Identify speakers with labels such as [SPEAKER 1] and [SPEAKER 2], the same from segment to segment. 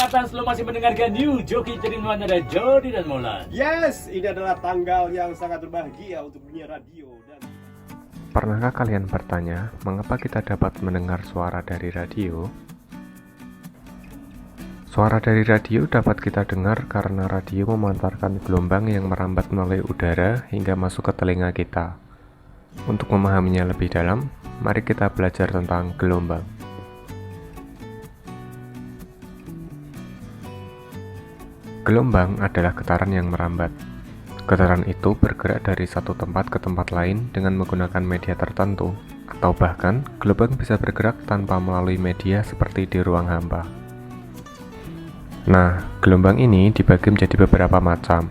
[SPEAKER 1] Selamat atas lo masih mendengarkan New Joki Cerinuan ada Jody dan Molan.
[SPEAKER 2] Yes, ini adalah tanggal yang sangat berbahagia untuk dunia radio dan...
[SPEAKER 3] Pernahkah kalian bertanya, mengapa kita dapat mendengar suara dari radio? Suara dari radio dapat kita dengar karena radio memancarkan gelombang yang merambat melalui udara hingga masuk ke telinga kita. Untuk memahaminya lebih dalam, mari kita belajar tentang gelombang. Gelombang adalah getaran yang merambat. Getaran itu bergerak dari satu tempat ke tempat lain dengan menggunakan media tertentu, atau bahkan gelombang bisa bergerak tanpa melalui media seperti di ruang hampa. Nah, gelombang ini dibagi menjadi beberapa macam.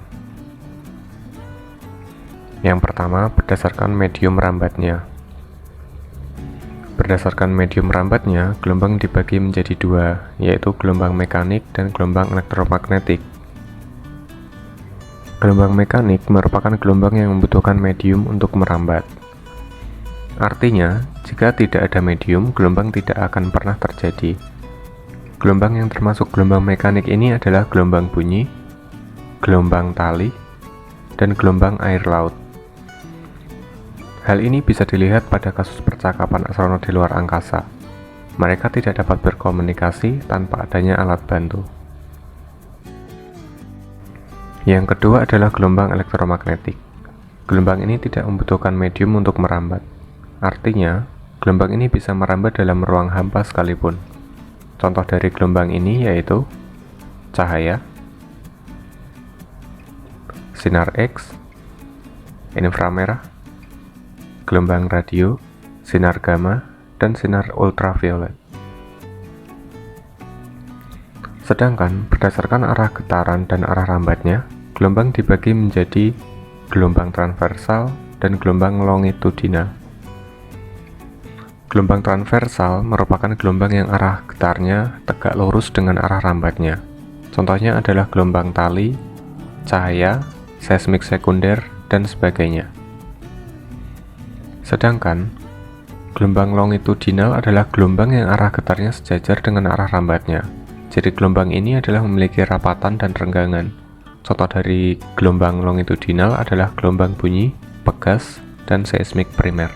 [SPEAKER 3] Yang pertama, berdasarkan medium merambatnya. Berdasarkan medium merambatnya, gelombang dibagi menjadi dua, yaitu gelombang mekanik dan gelombang elektromagnetik. Gelombang mekanik merupakan gelombang yang membutuhkan medium untuk merambat. Artinya, jika tidak ada medium, gelombang tidak akan pernah terjadi. Gelombang yang termasuk gelombang mekanik ini adalah gelombang bunyi, gelombang tali, dan gelombang air laut. Hal ini bisa dilihat pada kasus percakapan astronot di luar angkasa. Mereka tidak dapat berkomunikasi tanpa adanya alat bantu. Yang kedua adalah gelombang elektromagnetik. Gelombang ini tidak membutuhkan medium untuk merambat. Artinya, gelombang ini bisa merambat dalam ruang hampa sekalipun. Contoh dari gelombang ini yaitu cahaya, sinar X, inframerah, gelombang radio, sinar gamma, dan sinar ultraviolet. Sedangkan berdasarkan arah getaran dan arah rambatnya, gelombang dibagi menjadi gelombang transversal dan gelombang longitudinal. Gelombang transversal merupakan gelombang yang arah getarnya tegak lurus dengan arah rambatnya. Contohnya adalah gelombang tali, cahaya, seismik sekunder, dan sebagainya. Sedangkan gelombang longitudinal adalah gelombang yang arah getarnya sejajar dengan arah rambatnya. Jadi gelombang ini adalah memiliki rapatan dan renggangan. Contoh dari gelombang longitudinal adalah gelombang bunyi, pegas, dan seismik primer.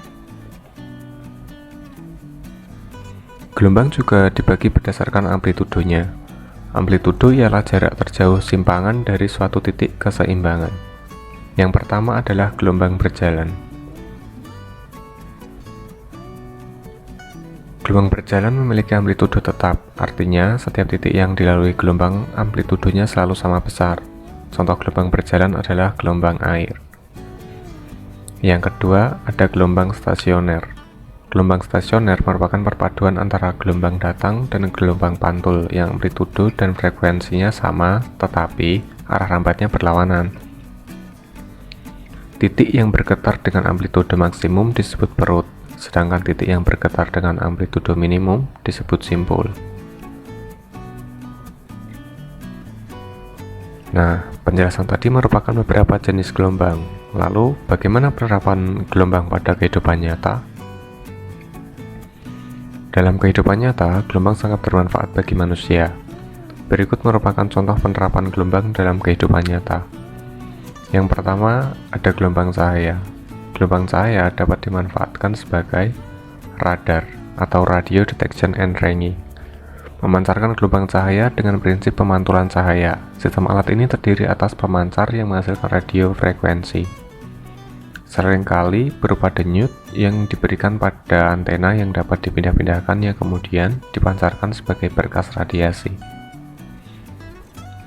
[SPEAKER 3] Gelombang juga dibagi berdasarkan amplitudonya. Amplitudo ialah jarak terjauh simpangan dari suatu titik keseimbangan. Yang pertama adalah gelombang berjalan. Gelombang berjalan memiliki amplitudo tetap, artinya setiap titik yang dilalui gelombang amplitudonya selalu sama besar. Contoh gelombang berjalan adalah gelombang air. Yang kedua, ada gelombang stasioner. Gelombang stasioner merupakan perpaduan antara gelombang datang dan gelombang pantul yang amplitudo dan frekuensinya sama, tetapi arah rambatnya berlawanan. Titik yang bergetar dengan amplitudo maksimum disebut perut. Sedangkan titik yang bergetar dengan amplitudo minimum disebut simpul. Nah, penjelasan tadi merupakan beberapa jenis gelombang. Lalu, bagaimana penerapan gelombang pada kehidupan nyata? Dalam kehidupan nyata, gelombang sangat bermanfaat bagi manusia. Berikut merupakan contoh penerapan gelombang dalam kehidupan nyata. Yang pertama, ada gelombang cahaya. Gelombang cahaya dapat dimanfaatkan sebagai radar atau radio detection and ranging. Memancarkan gelombang cahaya dengan prinsip pemantulan cahaya. Sistem alat ini terdiri atas pemancar yang menghasilkan radio frekuensi. Seringkali berupa denyut yang diberikan pada antena yang dapat dipindah-pindahkan yang kemudian dipancarkan sebagai berkas radiasi.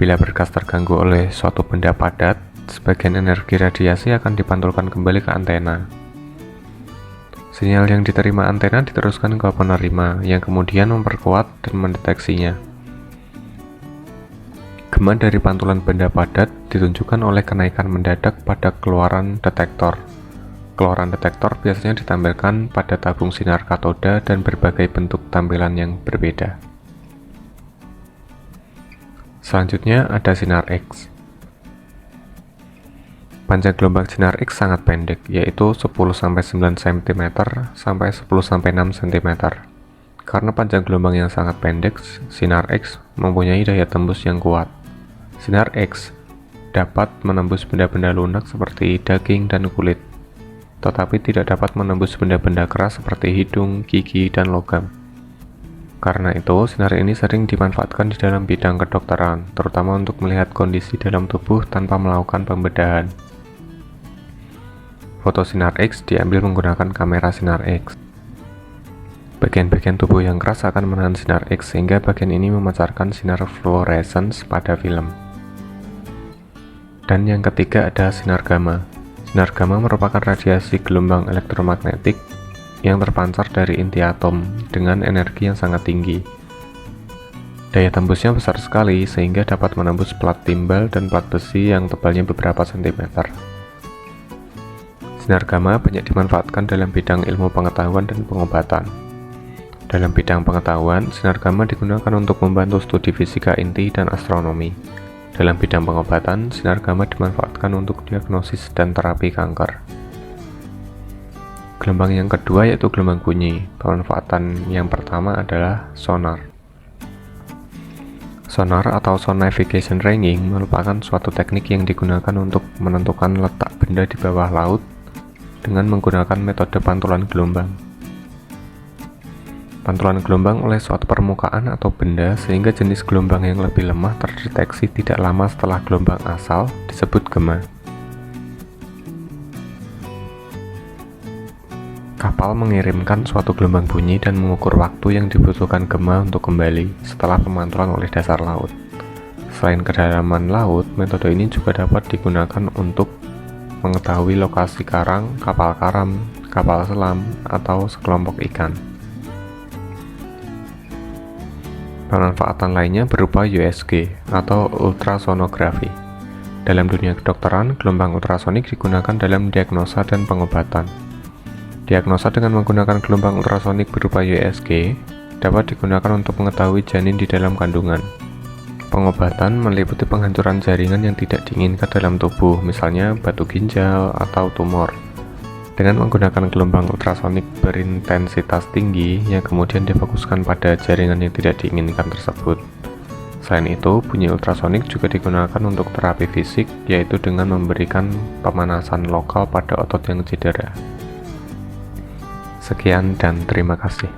[SPEAKER 3] Bila berkas terganggu oleh suatu benda padat, sebagian energi radiasi akan dipantulkan kembali ke antena. Sinyal yang diterima antena diteruskan ke penerima, yang kemudian memperkuat dan mendeteksinya. Gema dari pantulan benda padat ditunjukkan oleh kenaikan mendadak pada keluaran detektor. Keluaran detektor biasanya ditampilkan pada tabung sinar katoda dan berbagai bentuk tampilan yang berbeda. Selanjutnya ada sinar X. Panjang gelombang sinar X sangat pendek, yaitu 10-9 cm sampai 10-6 cm. Karena panjang gelombang yang sangat pendek, sinar X mempunyai daya tembus yang kuat. Sinar X dapat menembus benda-benda lunak seperti daging dan kulit, tetapi tidak dapat menembus benda-benda keras seperti hidung, gigi, dan logam. Karena itu, sinar ini sering dimanfaatkan di dalam bidang kedokteran, terutama untuk melihat kondisi dalam tubuh tanpa melakukan pembedahan. Foto sinar X diambil menggunakan kamera sinar X. Bagian-bagian tubuh yang keras akan menahan sinar X sehingga bagian ini memancarkan sinar fluorescence pada film. Dan yang ketiga ada sinar gamma. Sinar gamma merupakan radiasi gelombang elektromagnetik yang terpancar dari inti atom dengan energi yang sangat tinggi. Daya tembusnya besar sekali sehingga dapat menembus plat timbal dan plat besi yang tebalnya beberapa sentimeter. Sinar gamma banyak dimanfaatkan dalam bidang ilmu pengetahuan dan pengobatan. Dalam bidang pengetahuan, sinar gamma digunakan untuk membantu studi fisika inti dan astronomi. Dalam bidang pengobatan, sinar gamma dimanfaatkan untuk diagnosis dan terapi kanker. Gelombang yang kedua yaitu gelombang bunyi. Pemanfaatan yang pertama adalah sonar. Sonar atau sonification ranging merupakan suatu teknik yang digunakan untuk menentukan letak benda di bawah laut dengan menggunakan metode pantulan gelombang. Pantulan gelombang oleh suatu permukaan atau benda sehingga jenis gelombang yang lebih lemah terdeteksi tidak lama setelah gelombang asal disebut gema. Kapal mengirimkan suatu gelombang bunyi dan mengukur waktu yang dibutuhkan gema untuk kembali setelah pemantulan oleh dasar laut. Selain kedalaman laut, metode ini juga dapat digunakan untuk mengetahui lokasi karang, kapal karam, kapal selam, atau sekelompok ikan. Pemanfaatan lainnya berupa USG atau ultrasonografi. Dalam dunia kedokteran, gelombang ultrasonik digunakan dalam diagnosa dan pengobatan. Diagnosa dengan menggunakan gelombang ultrasonik berupa USG dapat digunakan untuk mengetahui janin di dalam kandungan. Pengobatan meliputi penghancuran jaringan yang tidak diinginkan dalam tubuh, misalnya batu ginjal atau tumor, dengan menggunakan gelombang ultrasonik berintensitas tinggi yang kemudian difokuskan pada jaringan yang tidak diinginkan tersebut. Selain itu, bunyi ultrasonik juga digunakan untuk terapi fisik, yaitu dengan memberikan pemanasan lokal pada otot yang cedera. Sekian dan terima kasih.